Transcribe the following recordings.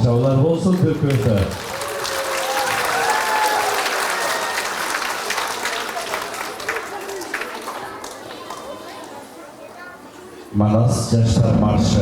Alçavlar olsun Türkmenistan'da. Manas Yaşlar Marşı.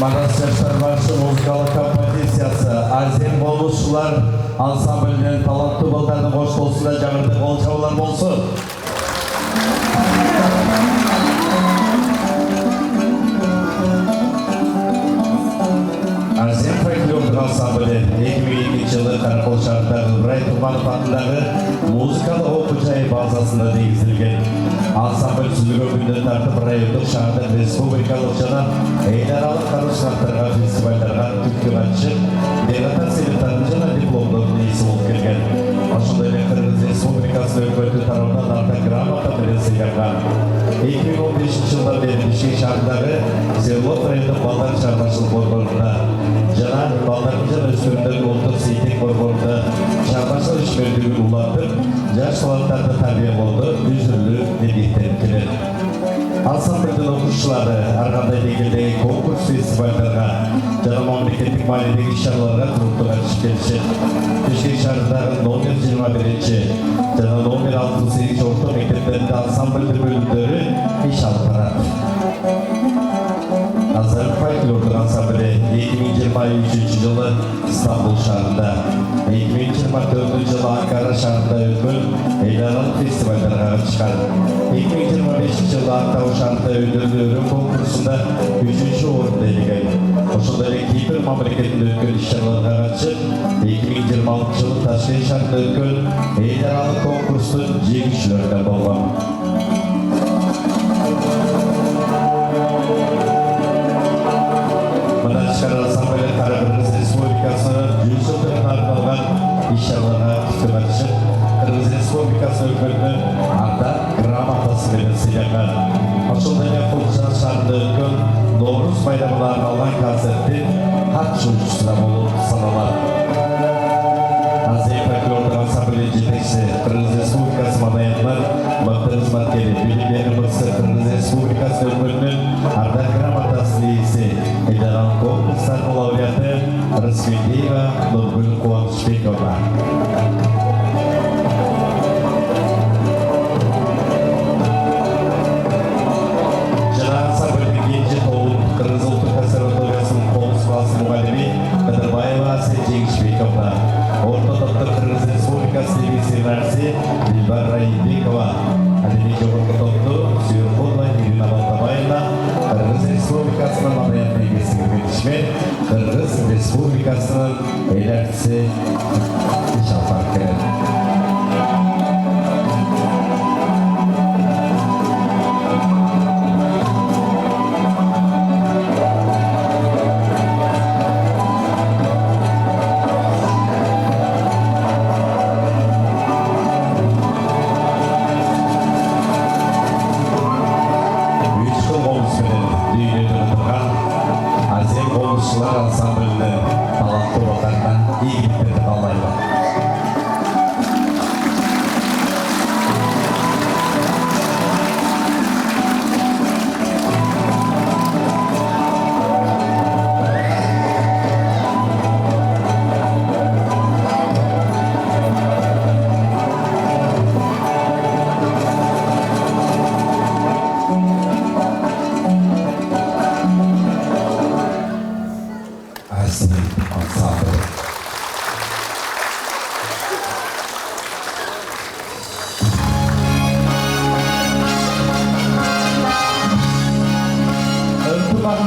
Manas Yaşlar Marşı muzikalı kompozisiyası Azim Boluşlar ansamblinin talantlı ballarını hoş olsun da canırdık olçavalar olsun. Azim Folklorluk Ansambli 2002 yılı Karakol Şartları Ibray Turmanov adındağı muzikalı okucay bazasında değiştirilген. Ansambl süzülü günden tartıp Rayutuk Şahı'nın Respublikalık жана Эйнаралық Карышылықтарға фестивальдарға түпкір açып, Дегатар Селектарын жана дипломдардың иесі болып келген. Ошондой эле Кыргыз Республикасынын өкмөтү тарабынан артта грамота менен сыйгарган. 2015 жылдан бери Бишкек шаарындагы Серлов райондук балдар чарбачылык борборунда жана балдардын жана өспүрүмдөрдүн улуттук сейтек борборунда чарбачылык ишмердүүлүгүн улантып, жаш таланттарды тарбиялоодо үзүрлүү милдеттенип келет. Ансамблдин окуучулары ар кандай деңгээлдеги конкурс фестивалдарга жана мамлекеттик маанидеги иш-чараларга туруктуу катышып келишет. Бишкек шаарындагы номер 21 жана номер 68 орто мектептеринде ансамблдин бөлүмдөрү иш алып барат. Азар Folklorluk Ansambli 2023 жылы İstanbul шаарында, 2024 жылы Ankara шаарында өткөн Эйнаралық фестивальдарга катышкан. 2025 жылы Ақтау шаарында өткөн өрүм конкурсунда 3-чү орунду ээлеген. Ошондой эле Кипр мамлекетинде өткөн иш-чараларга катышып, 2026 жылы Ташкент шаарында өткөн Эйнаралық конкурстун жеңүүчүлөрүнөн болгон. Ансамбль Кыргыз Республикасынын 100 жылдыгына арналган иш-чараларга катышып, Кыргыз Республикасы өкмөтүнүн анда грамотасы менен сыйлаган. Ошондой эле Кулчан шаарында өткөн Ноорuz байрамына арналган концерттин катышуучусу да болуп саналат. Азия Folklorluk Ansambli жетекчиси Кыргыз Республикасы маданиятынан мыкты кызматкери, билим берүү мыкты Кыргыз Республикасы өкмөтүнүн ардак грамотасынын ээси, Эйнаралық конкурстардын лауреаты Рысмендиева Нургүл Кубанычбекова. Жана ансамблдин кенже тобу Кыргыз Улуттук консерваториясынын жетекчиси Дилбар Райымбекова, Адеми жогорку топту Сүйөркулова Ирина Балтабаевна, Кыргыз Республикасынын Маданият мекемесинин кеңешмени, Кыргыз Республикасынын эл артиси Шалпар Керен. Ансамблінің талантты отарынан игіліктерді қалайды.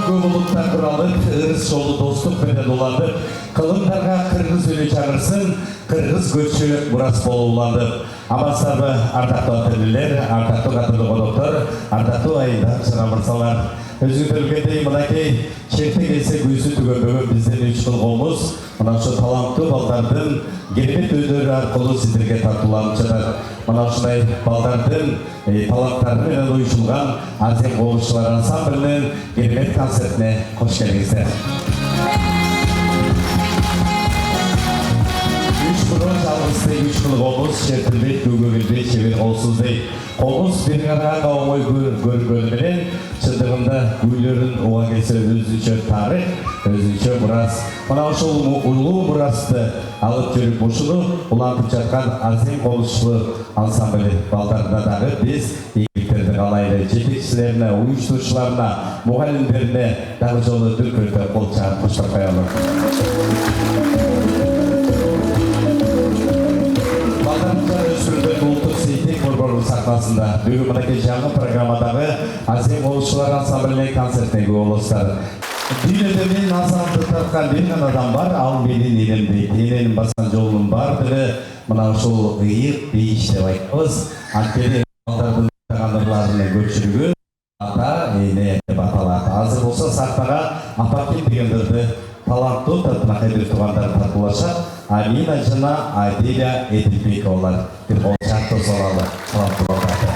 Көңілдіктен құралып, ырыс жолы достық беден олады. Қылымдарға қырғыз өлі чағырсын, қырғыз көтші мұрас болулады. Амасарбы ардақты атылылер, ардақты қатырды қодоқтар, ардақты айында шырамырсалар. Өзі бөлгендей мұнакей шерте келсе көзі түгенбөгін бізден 3 жыл қолымыз, мұнашы талантты балдардың керемет өздері арқылы сіздерге тартыланып жатыр. Мұнашынай балдардың таланттарымен ойшылған Азия қолышылар ансамблінің керемет концертіне қош келіңіздер. 3 күн жалғызды 3 жыл қолымыз шертілбет, көгөгілбет, шебер қолсызды. Қолымыз бір қараға оңой көргөліменен шындығында үйлерін оған келсе өзінше тарих, өзінше мұрас. Мына ұшыл ұлы мұрасты алып жүріп ұшыны ұлантып жатқан Азия қолышылы ансамблі балдарына дағы біз егіліктерді қалайды. Жетекшілеріне, ұйыштырушыларына, мұғалімдеріне дағы жолы дүркөлді қол жағып қоштар қоялы. Балдарымыздар өсірілді ұлттық сейтек қорбару сахнасында бүгін мұнеке жаңы программадағы Азия қолышылар ансамбліне концертіне көңілістер. Дүниеде мен азамды тартқан деген адам бар, ал менен елімде ененің басан жолының бардығы, мына ұшыл ұйық бейіш деп айтқыз. Анкелі балдардың тағандырларының көпшілігі ата, ене деп аталады. Азыр болса сақтаға апакен дегендерді талантты тартына қайдыр туғандар тартылашақ. Амина жына Айделя Эдилбековалар. Бір ол шақты солалы талантты балдарды.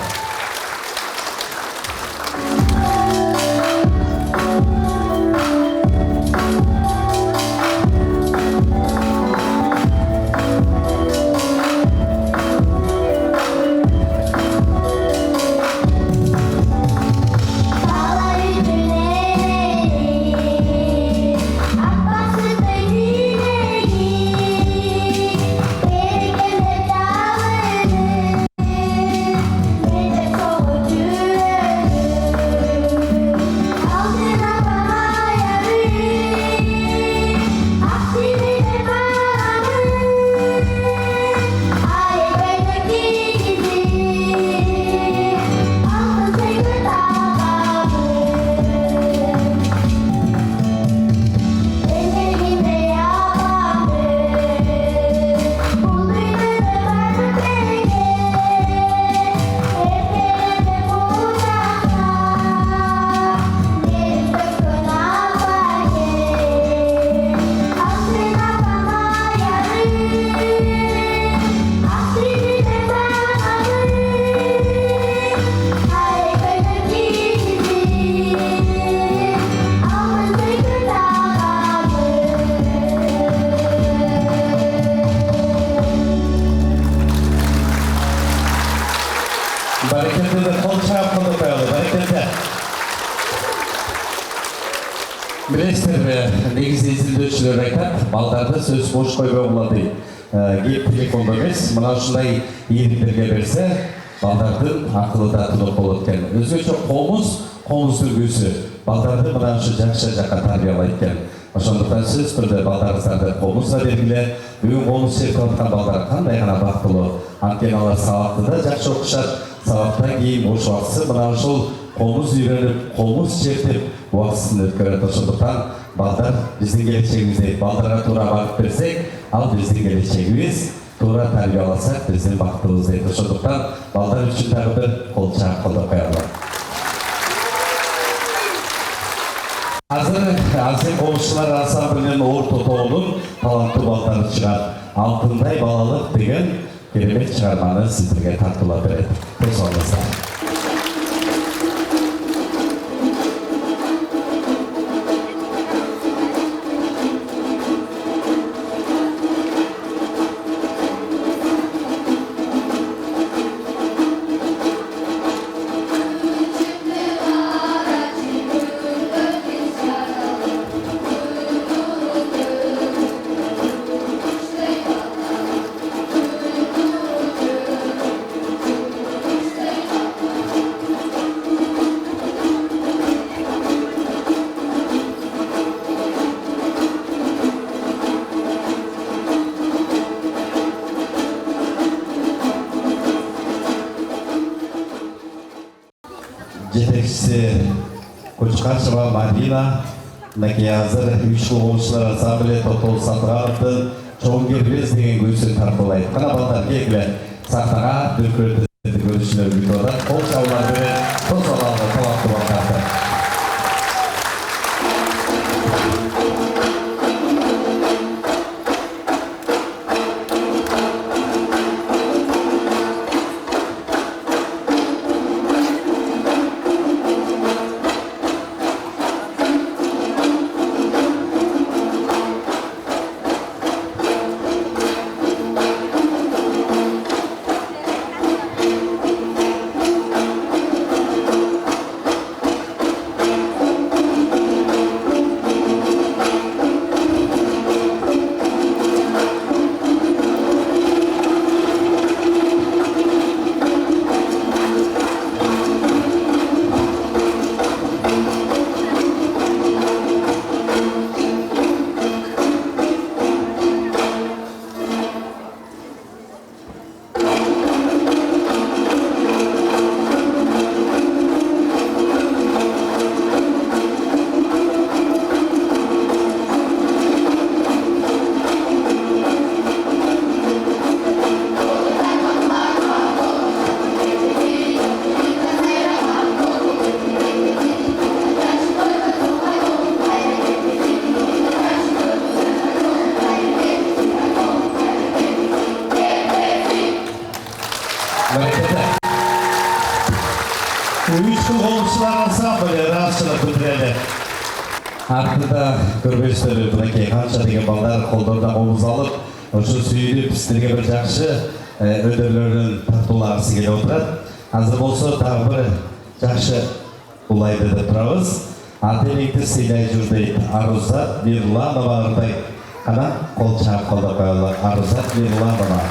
Білесіздер, негізі езілдеушілер айтады, балдарды сөз бош қойбау болады. Кеп телефонда емес, мына ұшындай еріндерге берсе, балдардың ақылы да тұнық болады екен. Өзгеше қомыз, қомыз үлгісі. Балдарды мына ұшы жақша жаққа тарбиялайды екен. Ошондуктан сөз түрдө балдарыңыздарды колуңузга бергиле. Бүгүн колуңуз чечип аткан балдар кандай гана бактылуу. Анткени алар сабакты да жакшы окушат. Сабактан кийин бош убактысы мына ушул колуңуз үйрөнүп, колуңуз чертип убактысын өткөрөт. Ошондуктан балдар биздин келечегибиз. Балдарга туура багыт берсек, ал биздин келечегибиз. Туура тарбия алсак биздин бактыбыз дейт. Ошондуктан балдар үчүн дагы бир кол чаап колдоп коелу. Азыр комушчулар ансамблинин орто тобунун таланттуу балдары чыгат. Алтындай балалык деген керемет чыгарманы сиздерге тартуулап берет. Кош болуңуздар. Жетекчиси Кучкашева Мадина, мынакей азыр үчкү комушчулар ансамблі Тотол Сатыгановдун чоң кербез деген көзүн тартуулайт. Кана балдар келгиле сахнага дүркүрөтү көрүшүлөр күтүп атат. Кол чабуулар менен тосолалга талаптуу балдарды. Үчкү комушчулар ансамблі расчылык билдирели. Артында көрбөйсүздөр мынакей канча деген балдар колдорунда комуз алып, ошо сүйүнүп сиздерге бир жакшы өдөрлөрүн тартуулагысы келип отурат. Азыр болсо дагы бир жакшы улайды деп турабыз. Ателекти сыйлай жүр дейт Арузат Мирлановадай. Кана кол чаап колдоп коелу. Арузат Мирланова.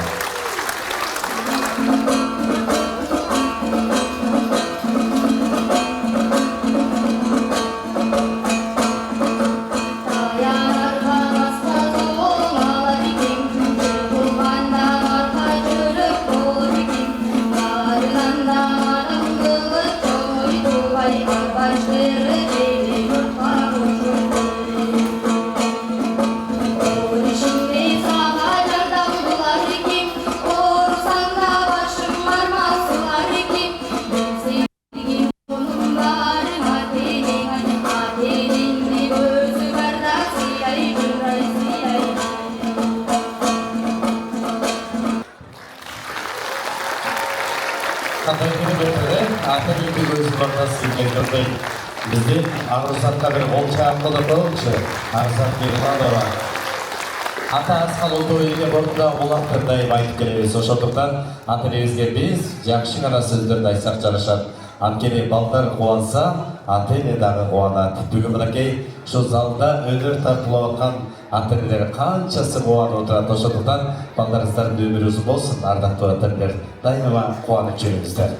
Бізден Арузатқа бір қол чаап қолдап қойыңызшы. Арузат Мирланова. Ата асқан ұлт ойынға бұрында олар дайым айтып келеміз. Ошондуктан ата-энебизге биз жакшы гана сөздөрдү айтсак жарашат. Анткени балдар кубанса, ата-эне дагы кубанат. Бүгүн мынакей ушу залда өнөр тартуулап аткан ата-энелер канчасы кубанып отурат. Ошондуктан балдарыңыздардын өмүрү узун болсун, ардактуу ата-энелер. Дайыма кубанып жүрүңүздөр.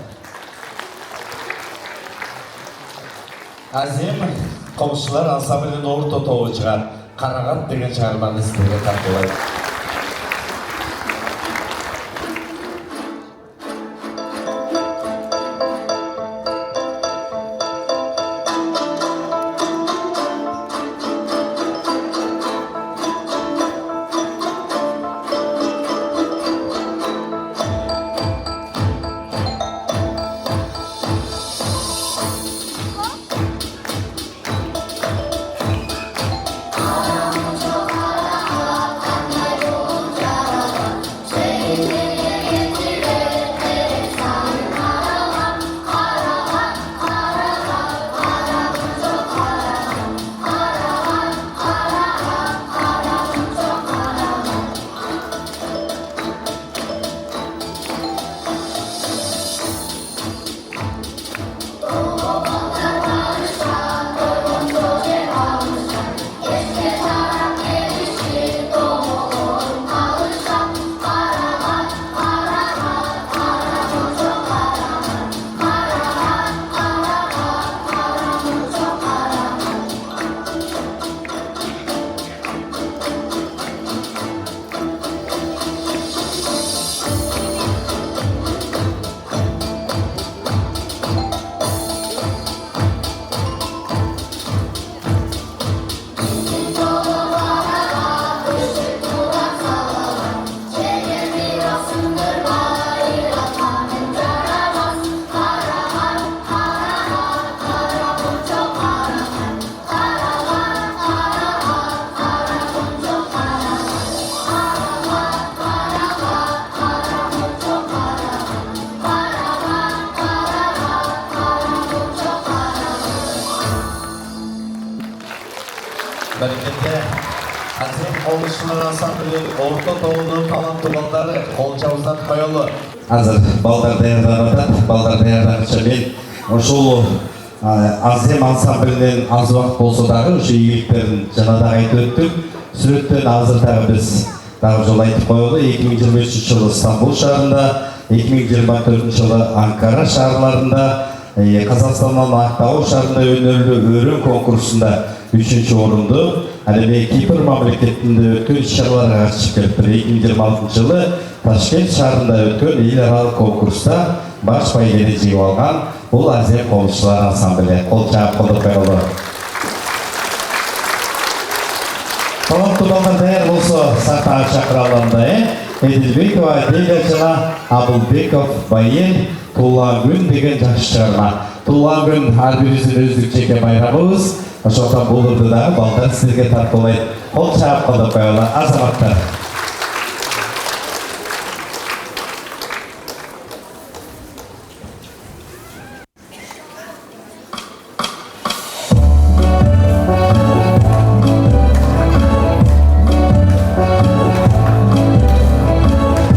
Азим комушчулар ансамблинин орто тобу чыгат. Қараған деген шығарманы сіздерге тартылайын. Berekette Azim Oluşumlar Ansambli Orta Doğu'nun talantlı balları kol çavuzdan koyulu. Hazır balдар даярданат, балдар даярданыча мен ошол Азем ансамблинен аз убакыт болсо дагы ошо ийгиликтерин жана дагы айтып өттүк. Сүрөттөн азыр дагы биз дагы жолу айтып коелу. 2023 жылы Стамбул шаарында, 2024 жылы Анкара шаарларында, Казакстандан Актау шаарында өнөрлүү өрүн конкурсунда 3-чү орунду, эми Кипр мамлекетинде өткөн иш-чараларга катышып келиптир. 2026 жылы Ташкент шаарында өткөн эл аралык конкурста баш байгени жыйып алган бул Азем коомчулар ансамблі. Кол чаап колдоп коелу. Таланттуу балдар даяр болсо сахнага чакыралгандай, Эдилбекова Аделя жана Абылбеков Байен Туулган күн деген жакшы чыгарма. Туулган күн ар бирибиздин өздүк жеке байрамыбыз. Ошондон бул үрдү дагы балдар силерге тартуулайт. Кол чаап колдоп коелу азаматтар.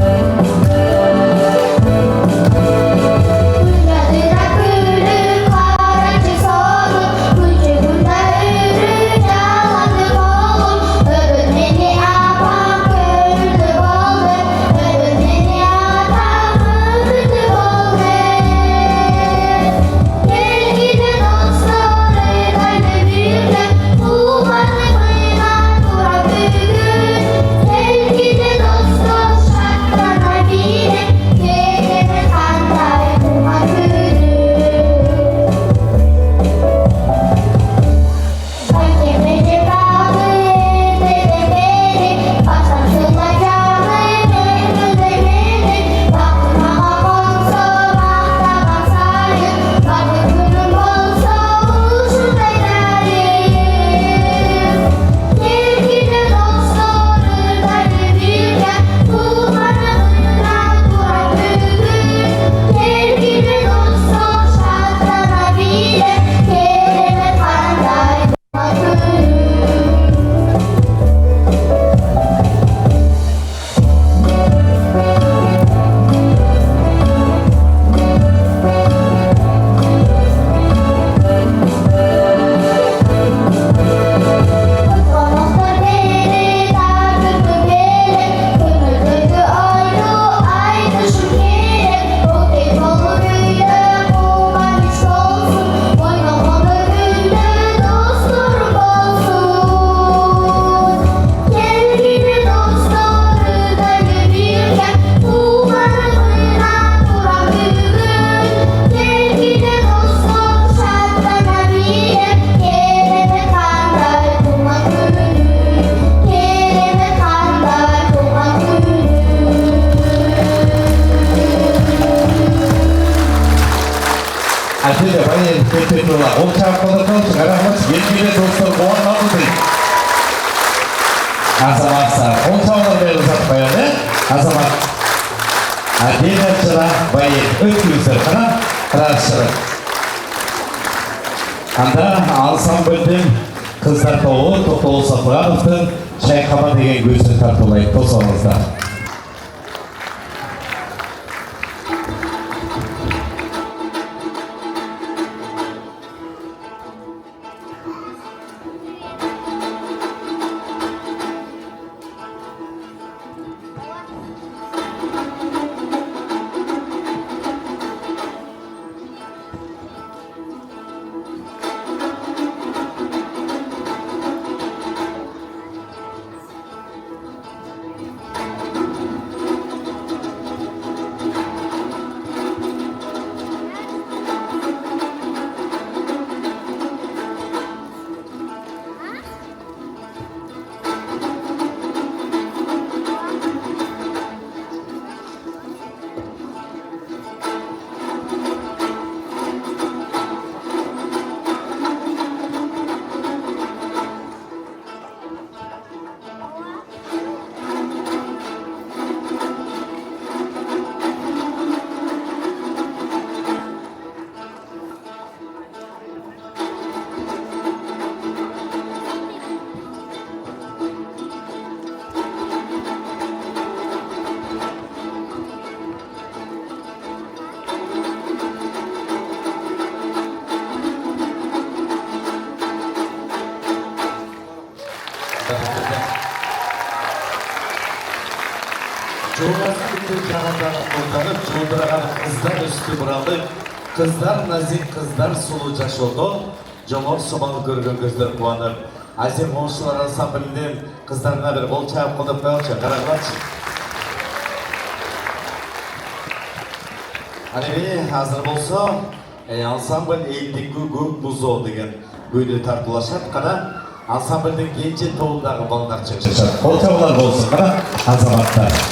Jalan ke kolom, Әйтеде байы кетпек жола. Ол чапқылы қалшы, қарағымыз, елгелі достар болған қалды дейді. Азаматса, ол чапқылы берді сатпаяны, азамат. Әдемәтшіра байы өткізір, қарашырық. Анда ансамбльдің қыздар тобы Тоқтолы Сатпағановтың Шайқама деген көзін тартылайды. Тосаңыздар. Жолдасының жағадағы қолданып, жолдыраған қыздар үсті бұралды, қыздар назик, қыздар сұлу жашылды, жомор сұман көрген көздер қуанып. Азем оңшылар ансамблінден қыздарына бір қол чайып қылып қойылшы, қарағылатшы. Әнебе, азыр болса, ансамбль елдегі көк бұзо деген көйді тартылашат, қара ансамбльдің кенже тоғындағы балдар шығышы. Қол чабылар болсын, қара азаматтар.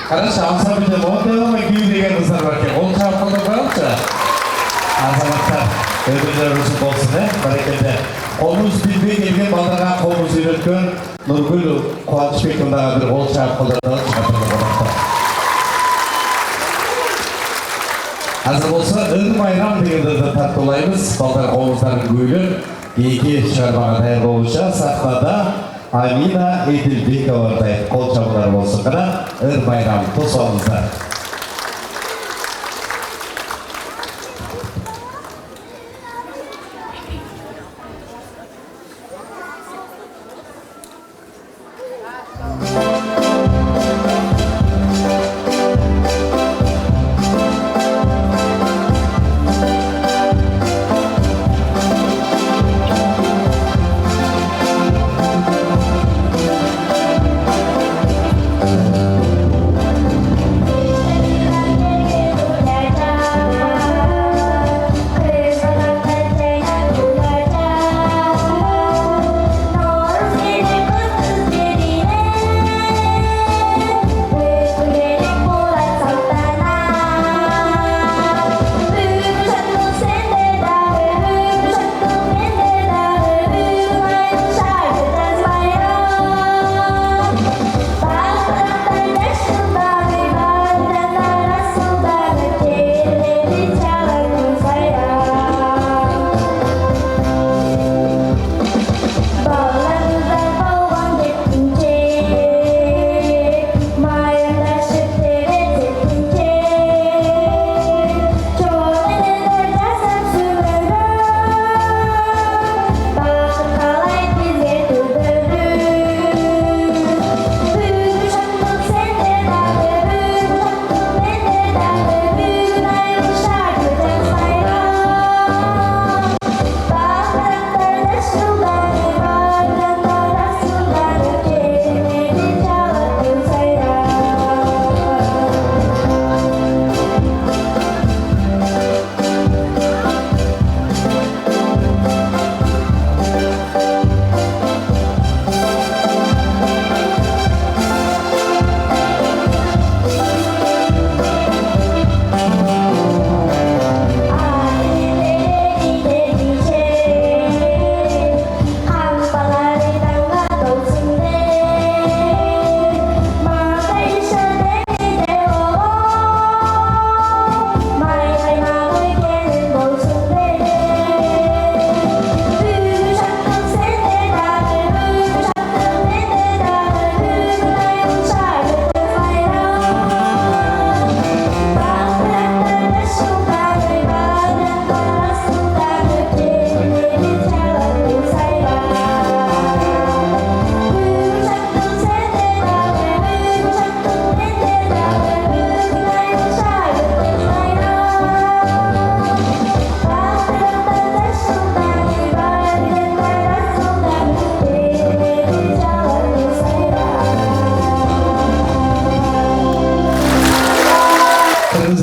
Kardeş ansambulde montajı ve gibi diye kızlar varken onu çarpmalı koyalımsa azamatta ödüller olsun olsun berekette. Kolumuz bildiği gibi baldaran kolumuz yürürken Nurgül Kuanç Bekim'den bir kol çarpmalarından çıkartıldı konakta. Hazır olsa Ür Bayram degende tartılayımız baldaran kolumuzların gülü iki çıkarmaya dayanır oluşa sahnada Amina Edilbekovar'da kol çabalar olsun kadar Ür Bayram tosalımızda.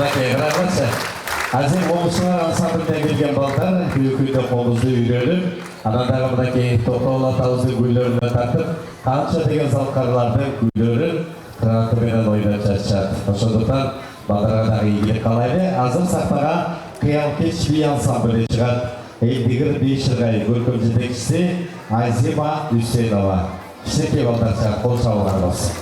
Rakıya bırakmazsa. Azim oluşular ansambılda gelgen balдар, büyüküyle kolumuzu yürüyelim. Anadağımdaki totoğla tavızı güllerine takıp, kança degen zalkarlarda güllerin kıratı beren oynatacak. Oşolduktan Baldara'дағы игілік қалайды. Азым сақтаға қиял кеш би ансамблі шығады. Елдігір бейшірғай көркім жетекшісі Азима Үсенова. Кішінекей балдарша қол шауылар болсын.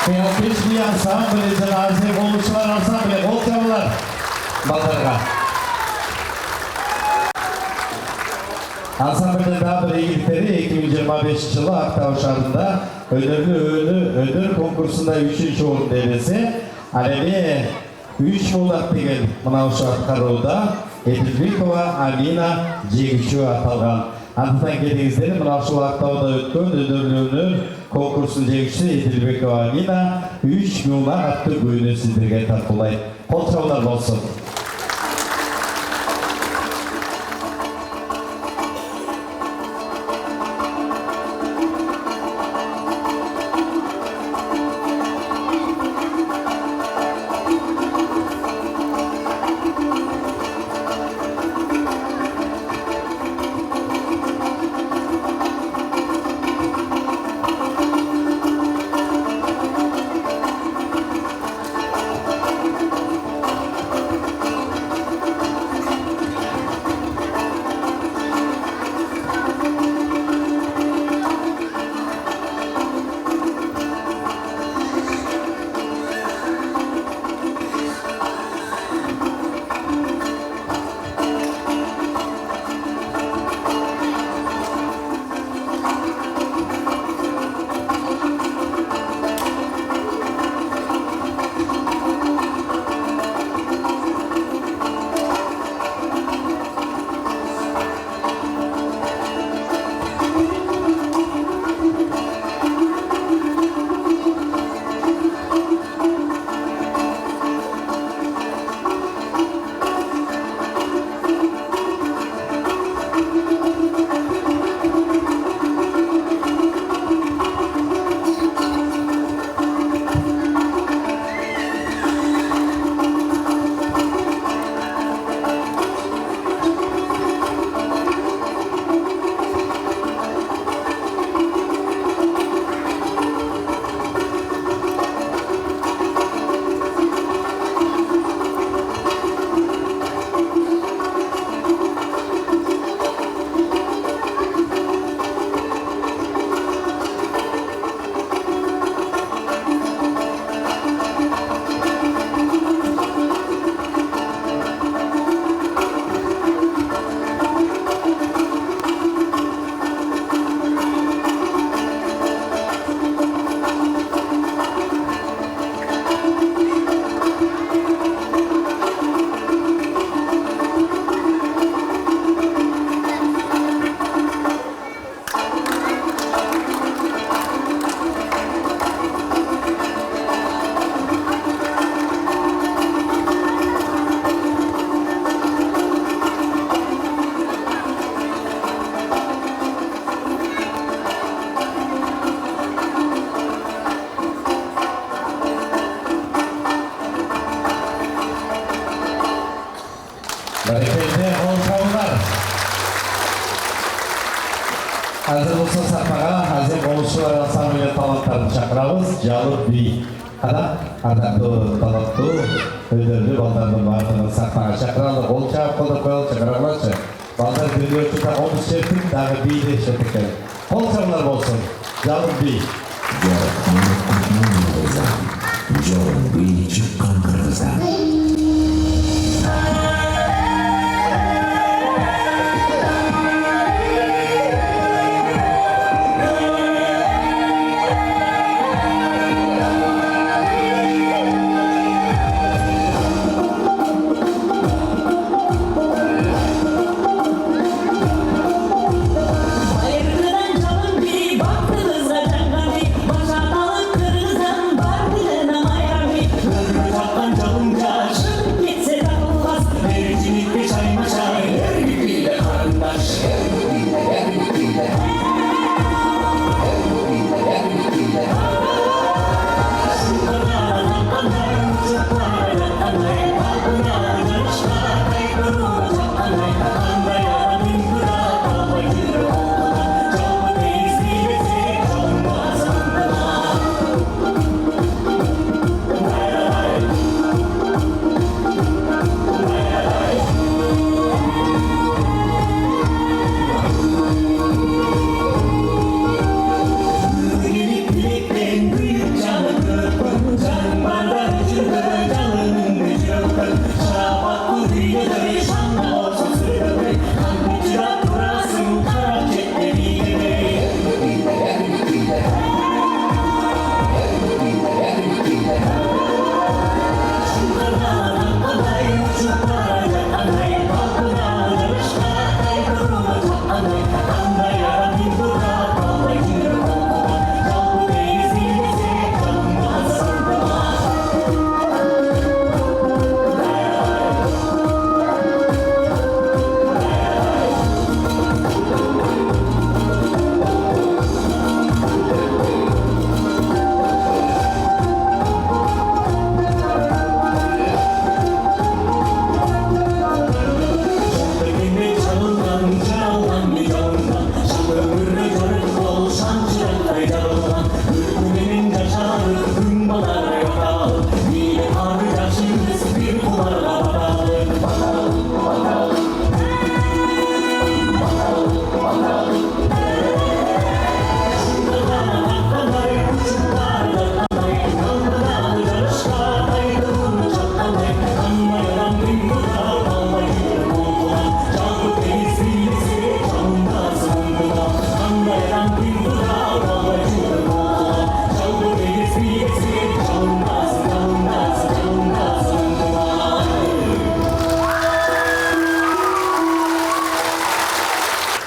Kıyafetli ansambli cenaze oluşular ansambli bol çalılar Baldar'a. Ansamblde daha bir ilgilikleri 2025 yılı Aktau şarında ödül konkursunda 3. orun devesi. Alemi 3 oğlak деген мынау атқаруда Еділбекова Амина Жегішева аталған. Андықтан кетіңіздер, мынау Ақтауда өткен өдірлі конкурсын жегіші Еділбекова Амина 3 миллион атты көйіні сіздерге тартылайды. Қол шаулар болсын. Elde Olçavlar. Hazır olsa sahnaga Hazim Oğuzlar Ansambili talantlarını çakırabız. Jalur Bi. Ana adaktı talantı ödüllü baldarının barını sahnaga çakıralım. Olçav kolda koyalım çakırablarsa. Baldar birliği ölçüde 10 şertif dağı Bi'de şertifler. Olçavlar olsun. Jalur Bi. Jalur Bi çıkan kırgızdan.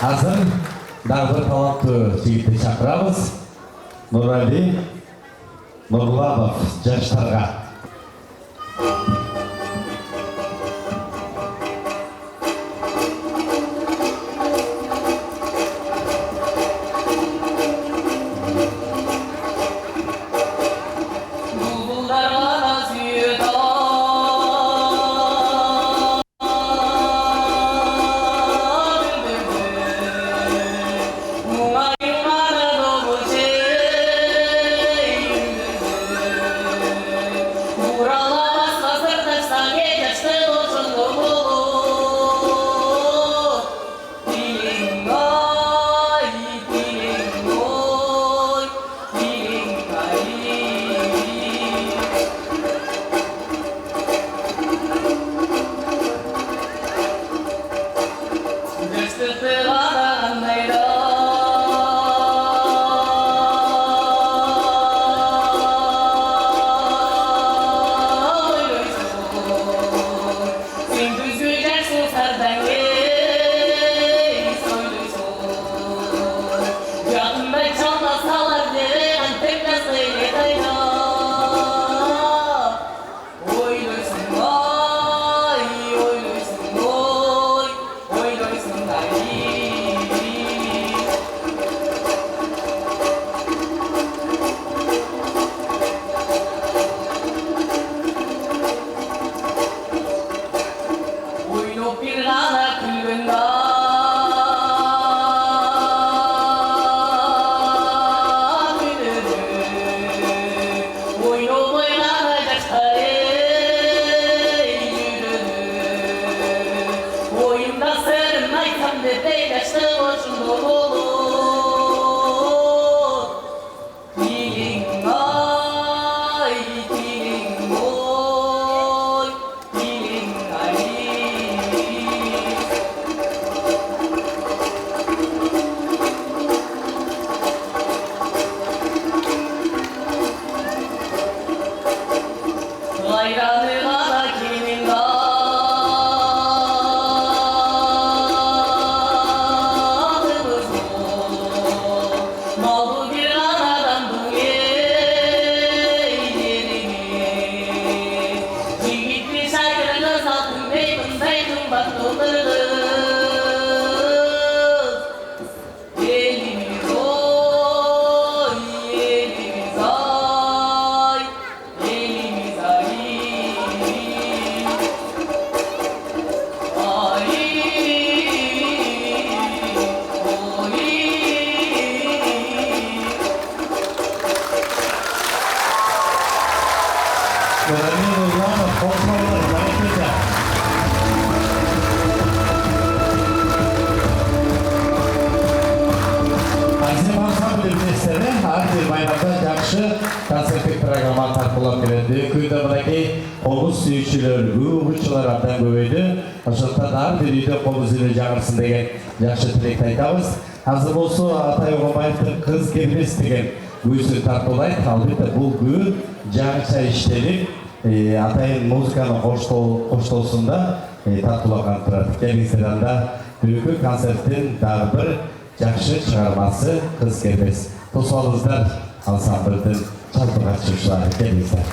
Hazır dağdır talantlı жігітті шақырамыз. Нұрали Нұрланов жастарға. Oy, Boyunda sırrını aytsam da beylashti boshimda bo'lur. Keling ay, keling oy, keling ay. Gayranına kimin dağımız bu? Malı bir anadan bu eylerimiz. Yiğit bir şairiniz altın beydin beydin baktığımız. Elimiz oy, elimiz ay, elimiz ay. Ay, oy. Önemli olan kontroller, hareketler. Azim ansambl üniversitede har bir bayramda yaxshi konsertlik programma tarqalib keladi. Kuyda bunaqa qo'ng'iz suyuvchilar, o'quvchilar abdan ko'paydi. O'shanda har bir uyda qo'ng'iz uni jag'irsin degan yaxshi tilakni aytamiz. Hozir bo'lsa Atay O'g'obayevning qiz kelmas degan buyursa tarqalaydi. Albatta bu kun jag'icha ishlaylik. Atayın muzikani qo'shto'sida tarqalgan turadi. Kelingizlarda bugungi konsertning dar bir yaxshi chiqarmasi qiz kelmas. To'solingizlar ansambldan chalg'ib chiqishlari kelingizlar.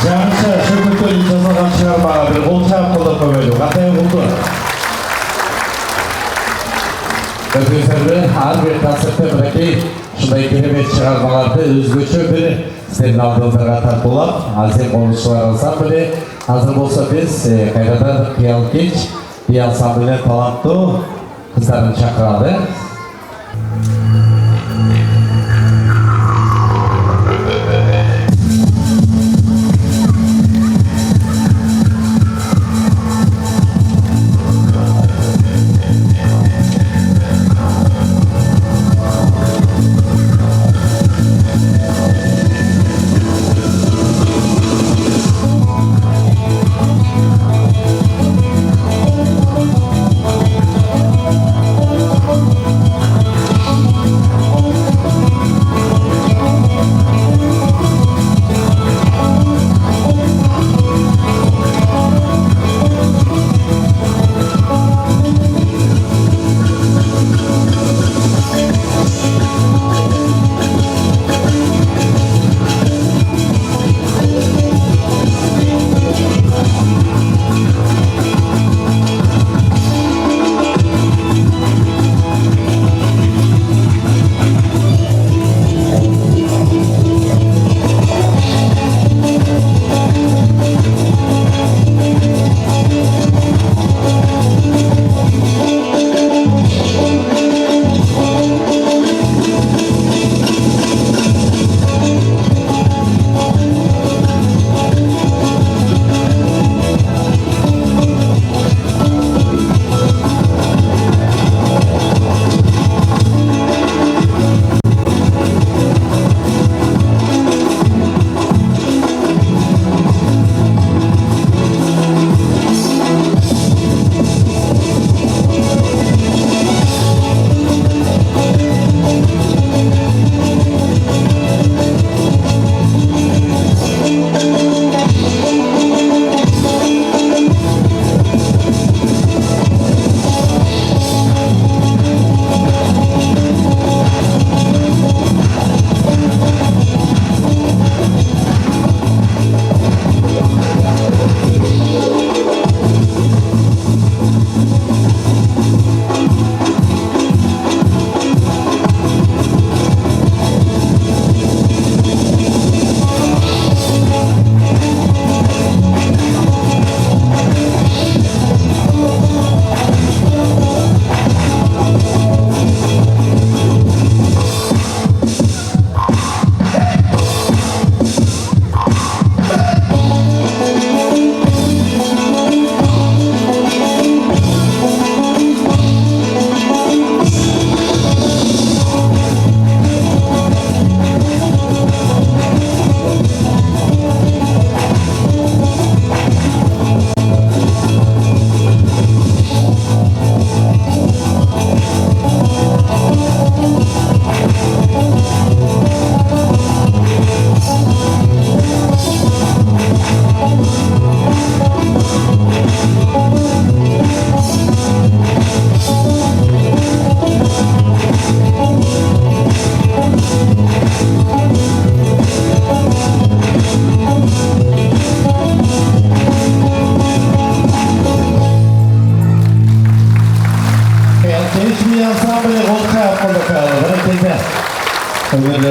Жаңаша шөкөтөл жасалған шығармаға бір қолшақ қолдап қоймайды. Қандай болды? Өкілдерді әрбір концертте бірекей шындай керемет шығармаларды өзгөчө бір сіздердің алдыңыздарға тартулап, Азия қонушылар ансамблі. Hazır болса біз қайрадан қиял кеш, би ансамбліне талантты қыздарын шақырады.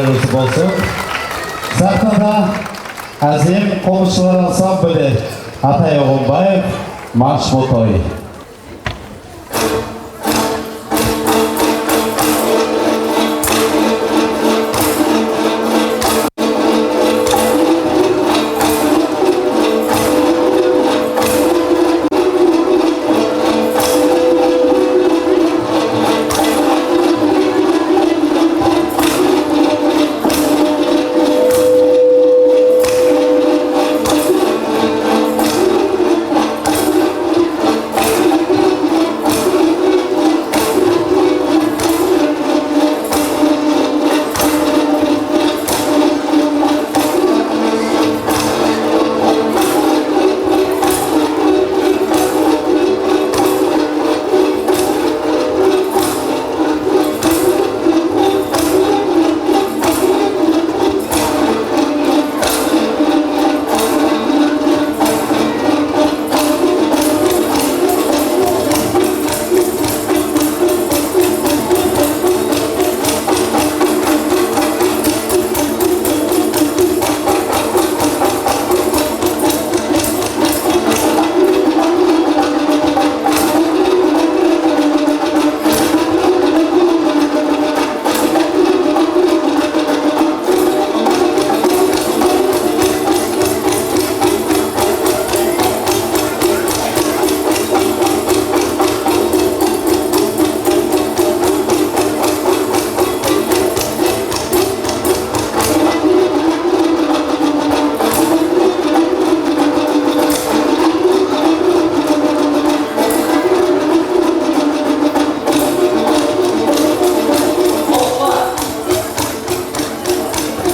hayırlısı olsun. Sahnada Azim Komşular Ansambli Atay Oğunbayev, Marş Motoy.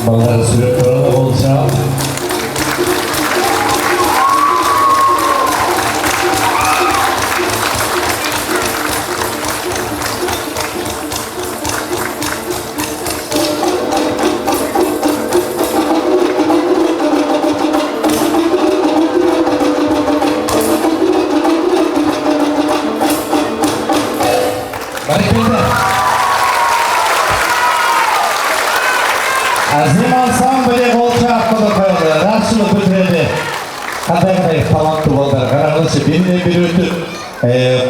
Balları sürüp durana olacağım. Azim Ansambli Bolça hakkında koyuldu. Rakçılık bitiredi. Kadar talantlı bollar. Karanlışı birine bir ötüp,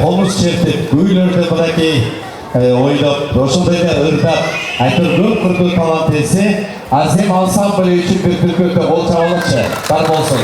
komuz çertip, güylerde bırakı oynap, Roşul'da ırdap, aytırgın kurdu talantesi Azim Ansambli için bir türküde Bolça olunca var olsun.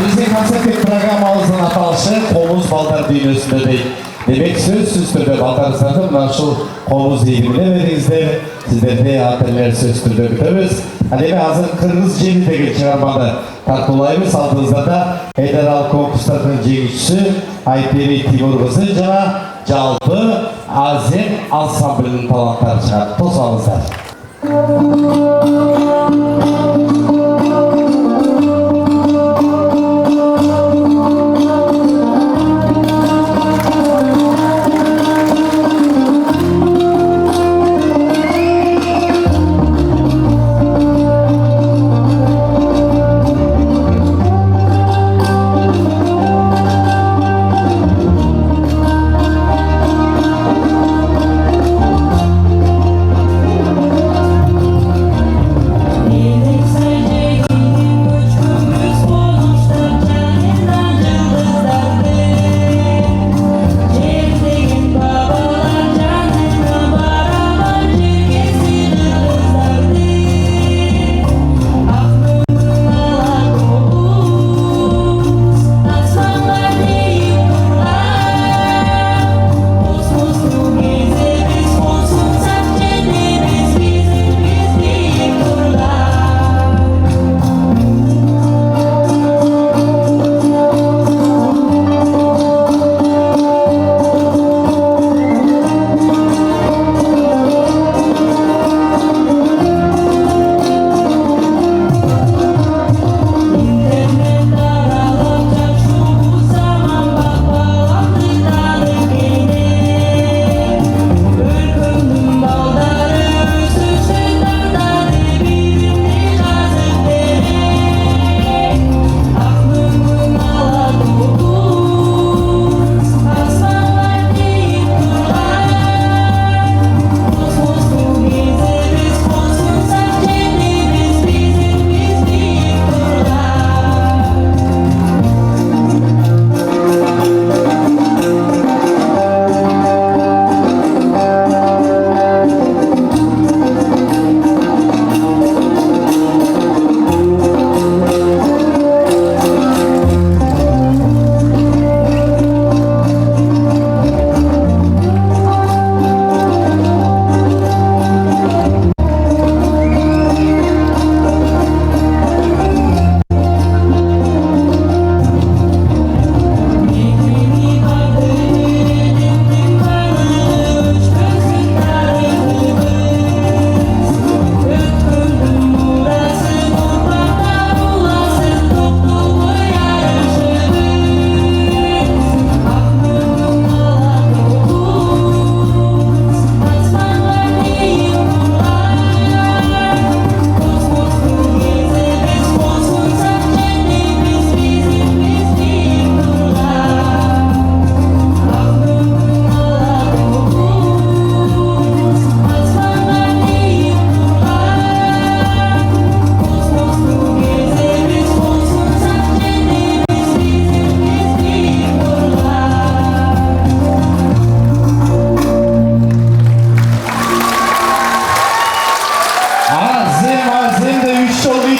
Bizim konsertlik programımızın atalışı Komuz Balдар Dünyası'nda değil. Demek söz türde baldarsanızda bunlar şu komuz eğilimine verinizler. Sizlerde hatırlar söz türde bitiriz. Hani hazır Kırgız Cemil'deki çıkarmada tartılayımız aldığınızda da Federal Konkurslarının jengişçisi Ayperi Timur Kızı jana Jalpı Azim Ansamblinin talantlары çıkardı. To'sаңыздар.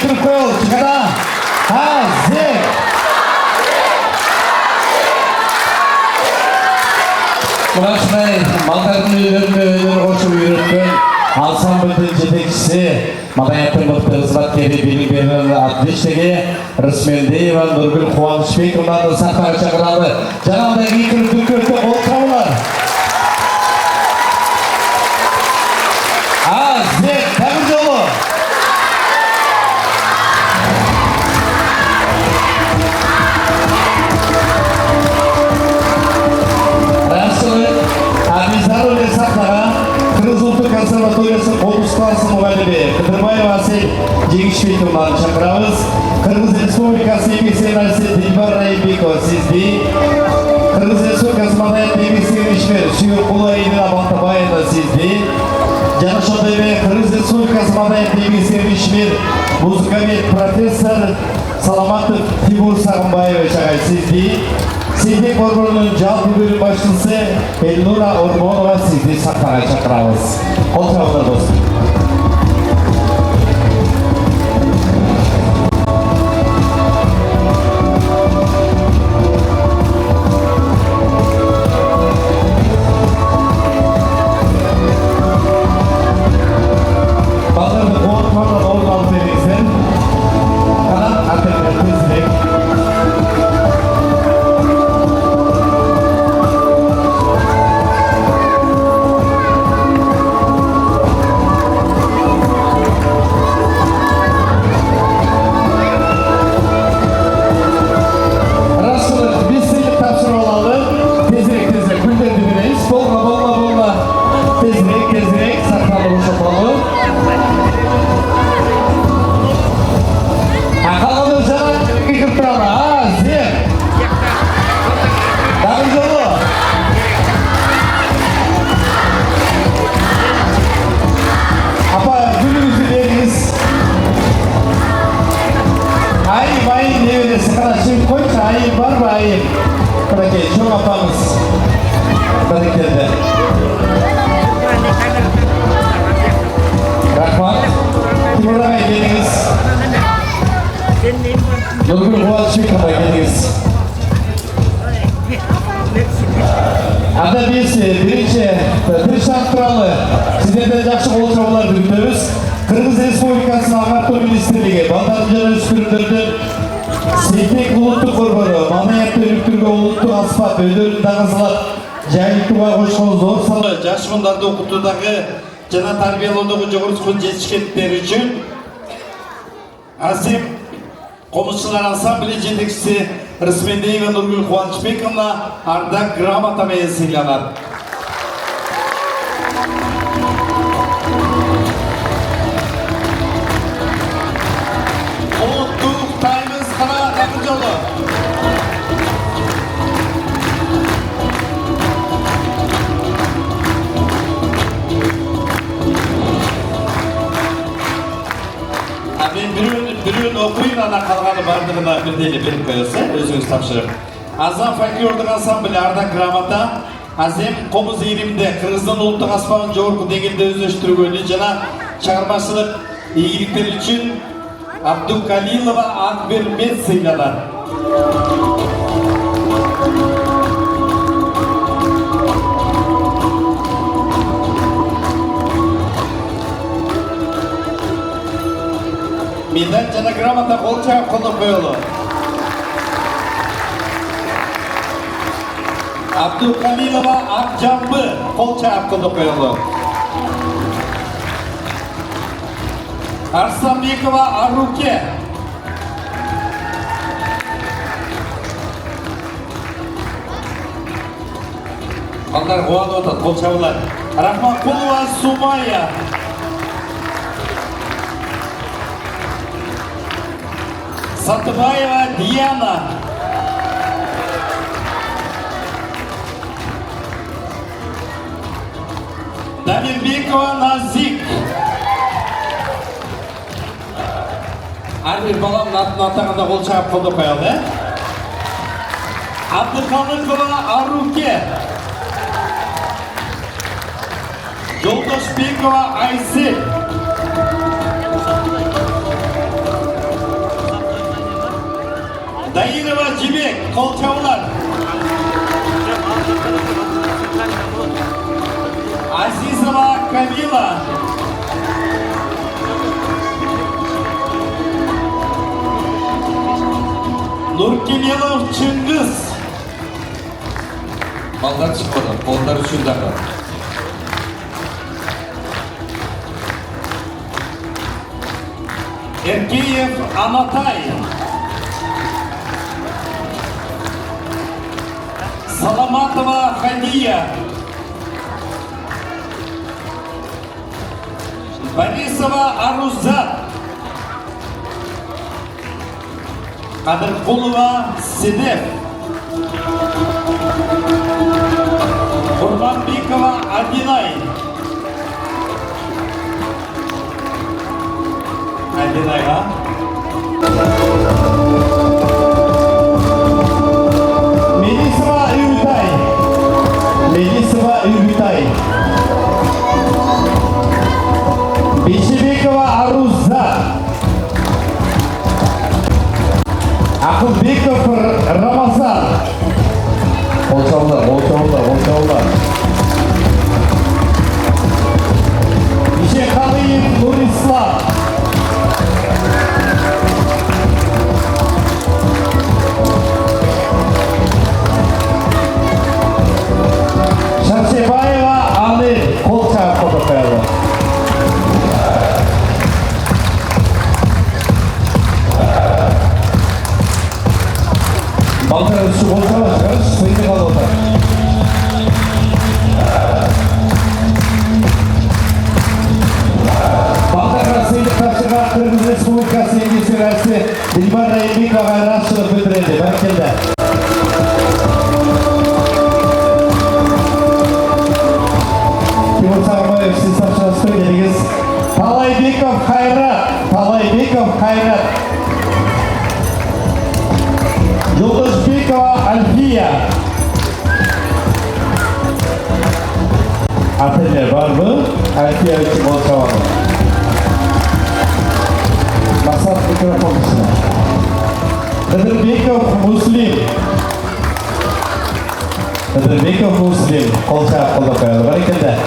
кіріп қойыл, шығара. Азек. Мұрашмай, балдардың үйлеріне өнер қошып үйреткен ансамбльдің жетекшісі, Маданияттың мықты қызметкері билік берген отличнигі Рысмендеева Нұргүл Қуанышбековнаны сахнаға шақырады. Жаңағыдай екі дүркөтті қол қабылар. Азек, тәңір жолы. Обязательно сахнаға Қырғыз ұлттық консерваториясы облыс класы мұғалімі Қыдырбаева Асел Жеңішбековнаны шақырамыз. Қырғыз Республикасы еңбек сіңірмесі Дилбар Райымбекова сізді. Қырғыз Республикасы Маданият еңбек сіңірмешілер Сүйекқұлы Айнина Балтабаева сізді. Және сондай Қырғыз Республикасы Маданият еңбек сіңірмешілер музыкамет профессор Саламатов Тимур Сағымбаева шағай сізді. Сендек Борборының жалпы бөлім басшысы Элнура Ормонова сізді сахнаға шақырамыз. Қол қабылдар достар. Балдарды қуантмадан орын алып беріңіздер. Қанат артелмен тезірек. Nurgül Kuvaçbekova geliniz. Ада бірінші туралы сіздерден жақсы қол шабуларды күтеміз. Қырғыз Республикасының ағарту министрлігі балдардың және өспірімдердің Сейтек ұлттық қорғары Маданиятты өліктірге ұлттық аспап өдерін даңызылап жайылтуға қошқан зор салы жас ғындарды оқытудағы жана тарбиялаудағы жоғырысқын жетішкеттері үшін Азем Қомысшылар ансамблі жетекшісі Рысмендеева Нұргүл Қуанышбековна ардақ грамотамен сыйланады. Құттықтаймыз қана тақыр жолы. Біреуін оқиын, ана қалғаны бардығына бірдейлі беріп қойылса, өзіңіз тапшырып. Азам фольклордық ансамблі ардақ грамота, Азем қомыз иірімде Қырғыздың ұлттық аспабын жоғырқы деңгейде өзлештіргені жана шығармашылық игіліктер үшін Абдукалилова Акбермет сыйланады. Медаль жана грамота қол чағып қолдап қойылы. Абдукалилова Акжамбы қол чағып қолдап қойылы. Арсланбекова Аруке. Балдар қуанып отыр, қол чабылар. Рахманқұлова Сумая. Сатыбаева Диана. Дамирбекова Назик. Әрбір баламның атын атағанда қол шағып қолдап қоялды. Абдықалықова Аруке. Жолдашбекова Айсел. Kolçavlar. Azizova Kamila. Nurkemilov Çıngız. Ballar çıkmadı. Onlar üçün dakika. Erkeyev Anatay. Salamatova Хадия. Борисова Арузат. Қадырқұлова Седев. Құрманбекова Адинай. Адинайға. Melisova Ürgütay. Melisova Ürgütay. Beshibekova Aruzza. Akılbekov Ramazan. Kolçavlar. Işekaliyev Nurislav. Şarşebayeva Anil Kolçav Kodokaylı. Baltar'ın şu Kolçav'a çıkarış, sayıda kaldı. Baltar'ın sayıda karşıga Kırgız Respublikası Engisi Versi Dilbar Rayibik ve Gayraşçılık bildirildi. Berkel'de. Timur Sarmayev, siz tartışması söylediğiniz Talaybekov Hayrat. Yoldaşbekova Alfiya. Atölye var mı? Alfiya için olsa var mı? Masat mikrofon dışına. Kıdırbekov Muslim. Kolça kolda koyalım. Harekette.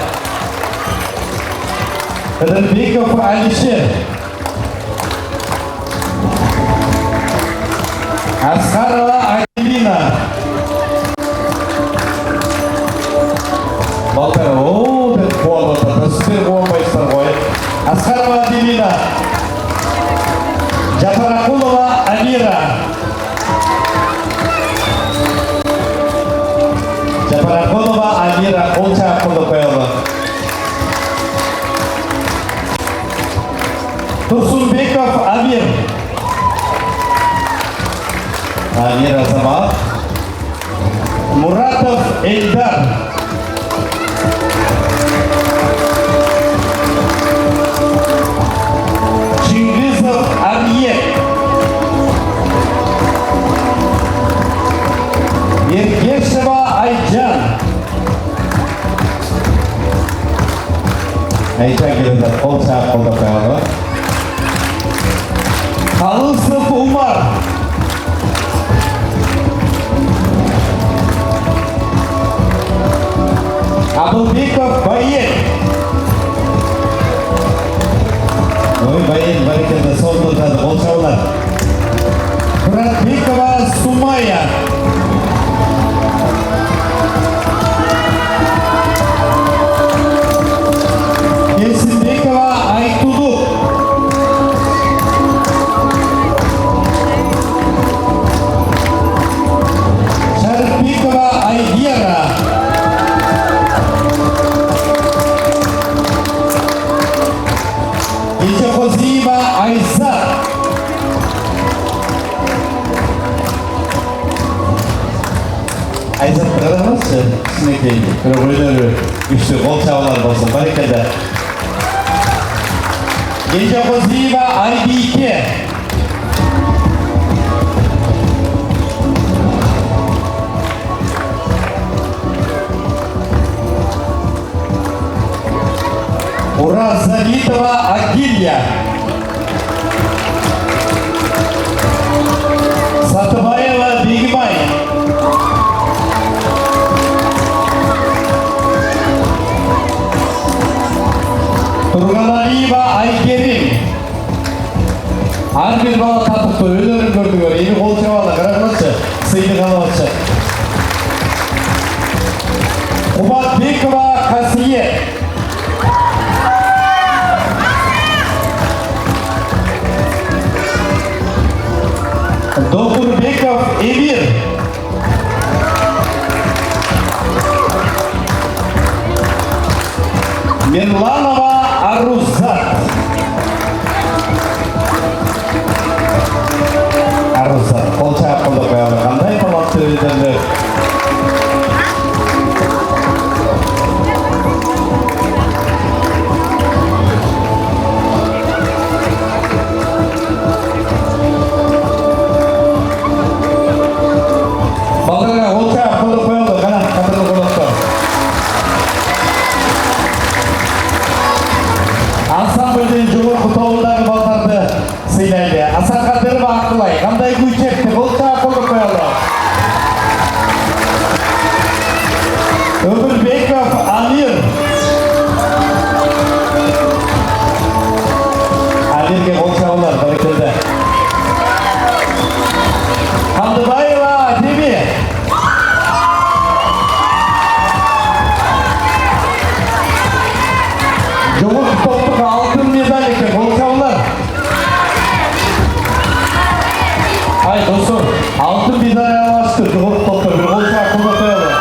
Kıdırbekov Alişir. Askarova Aylina. Baltar, ooo, bir puan oturdu. Süper puan bayışlar koy. Askarova Aylina. Jafarakulova Amira. Jafarakulova Amira. Kolça kolda koyalım. Tursunbekov Amir. Amir Azamat. Muratov Eldar. Çingizov Ariyet. Yergeşeva Aycan. Aycan gelirler. Kolça kolda koyalım. Kalısov Umar. Abubekov Bayet. Bayet barakında sol turda Kolçavlar. Muratbekova Sumaya. Yesinbekova Aytulu. Şarifbekova Aydiyara. Ecekoziyeva Aysa. Aysa kıramazsın. Sinekleyin. Kırabıyları. Güçlü Kolçavlar basın. Barikada. Ecekoziyeva Aybike. Уразалитова Агилья. Сатыбаева Бегимай. Her bir bala tatlıkta önlerini gördüler. Yeni kol çavala kararlaşça. Sıylı kalalaşça. Kubat Bekova Kasiye. Doktor Bekov Emir. Mirlanova Aruzat. Aruzat. Kolçağı kolda koyalım. Kanday talaktı ödemler. Ballarına kolçağı kolda koyalım. Kana kadını koyalım. Ansamble'den Cumhur Kutuğu'ndan ballardı sıylaydı. Asan Kadir ve Akılay. Kanday güçekti. Kolçağı kolda koyalım. Öbür Bekov Amir. Amir'e kolçağılar. Barikelde. Hamdıbayeva Devi. Cumhur Kutuğu'nda altın medalike kolçağılar. Hay dostum, altın medalya ulaştı. Cumhur Kutuğu'nda bir kolçağı kolda koyalım.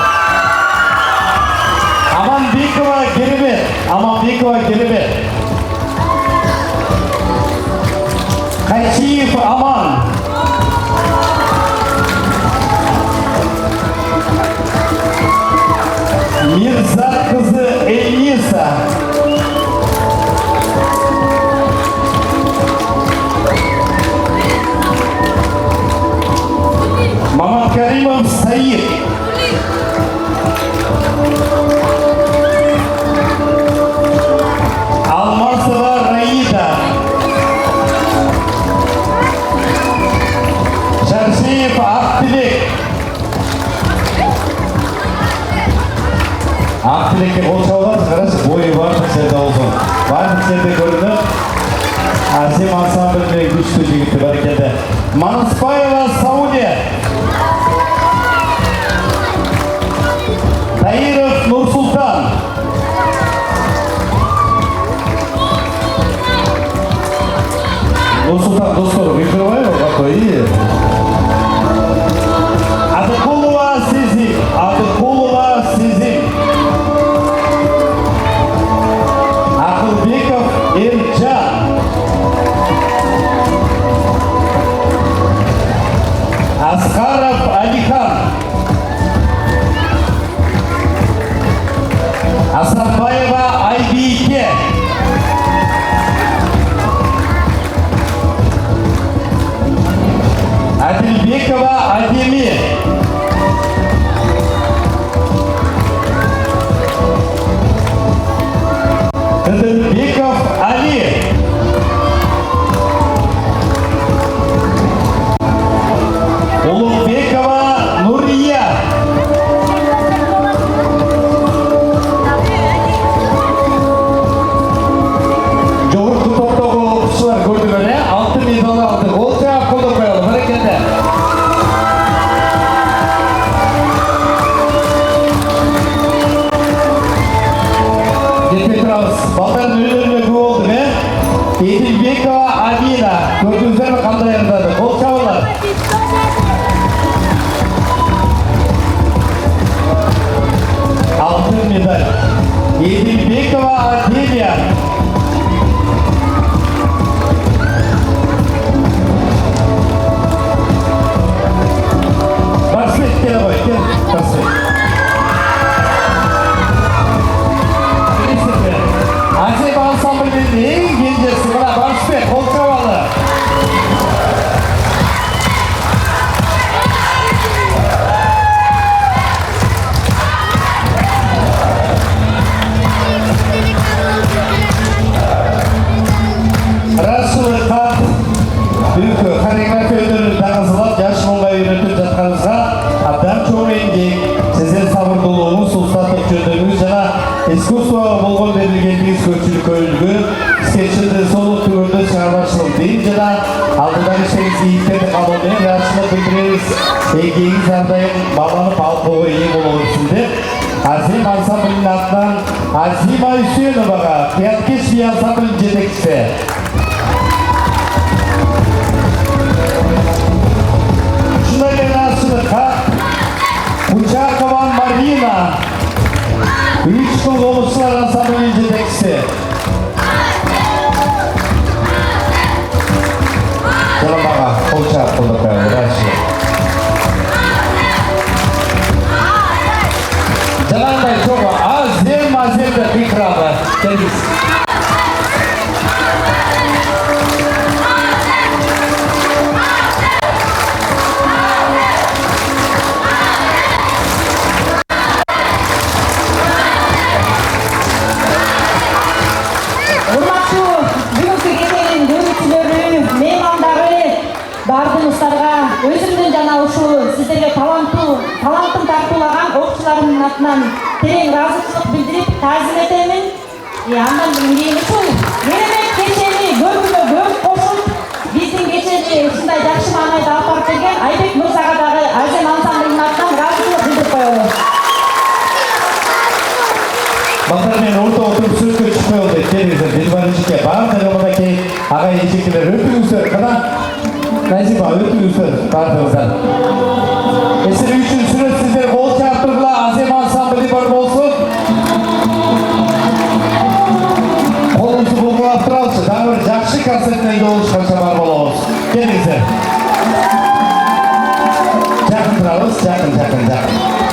Aman Bekova geri ver. Aman Bekova geri ver. Kaçıyıp aman. Mirzat kızı Elisa. Mamat Karimov Sayit. Almasova Raida. Şarşiyev Aktilek. Aktilek'e kolçağı karası boyu var mı sende olsun. Var mı sende görünür? Azim ansambline güçlü gitti berekette. Manuspayeva Saudiye. Tahirov Nursultan. Nursultan dostlarım yıkırmaya mı? Bak iyi. Adıkulova Sizim. Adıkulova Sizim. Akılbekov Ercan. Askarov Alikan. Asanbayeva Aybike. Adilbekova Ademi. Kıdırбеков Ali. Ulukbekova Nuriye. Cumhur Kutuğu'nda okuşçular gördü böyle. Altın medal aldı. Kolçağı kolda koyalım. Harekete. Gitmek durağız. Baltar'ın önlerinde bu oldu ne? Edilbekova Amina. Gördüğünüzler mi kandı yanındadır? Kolçağılar. Altın medal. Edilbekova Ademya. Barsvet gel boy gel. Barsvet. Azim ansamble'nin en gencesi bana Barsvet Kolçavalı. Rasul Kat büyük koreografi ödülünü tanızılap yaş monga yönetip жатқаныңызға абдан чоң еңбек, сіздер сабырлылығыңыз, ұстаздық жөндөңүз жана искусствоға болгон берилгендигиз көпчүлүккө үлгү, скетчти сонун түгүндө чыгармачылык дейм жана ал Өздеріңіз иттерді қалуымен рақсылық білдіреміз. Егейіңіз ардайым баланы балқуға ие болу өрсінде. Азим ансамблінің атынан Азима Үсеноваға Қияткеш би ансамблінің жетекшісі. Шынаймен ашылыққа Кучакова Марина 3 жыл олушылар ансамблінің жетекшісі. Жаламаға қолшақ қылдық Раши. Жалаңдай жоға азем-аземді қиқырады. Келгіз. Бардыңыздарға өзімнің жана ушул сіздерге талантын тартуулаган окуучуларымдын атынан терең ыраазычылык билдирип таазим этемин. Андан кийин ушул керемет кечени көргүлө көп кошуп биздин кечени ушундай жакшы маанайда алып барып келген Айбек Мырзага дагы Азем ансамблынын атынан ыраазычылык билдирип коелу. Балдар мен орта отырып сөзге шықпай олды. Келіңіздер, Белбарышыке бардығы мұнакей ағай ешекелер өтіңіздер. Қана Назима өтіңіздер бардыңыздар. Есірі үшін сүрет сіздер қол шарттырғыла Азем ансамблі бар болсын. Қолымызды бұлғылап тұралшы. Дағы бір жақшы концертіне олыш қанша бар боламыз. Келіңіздер. Жақын тұралыз, жақын.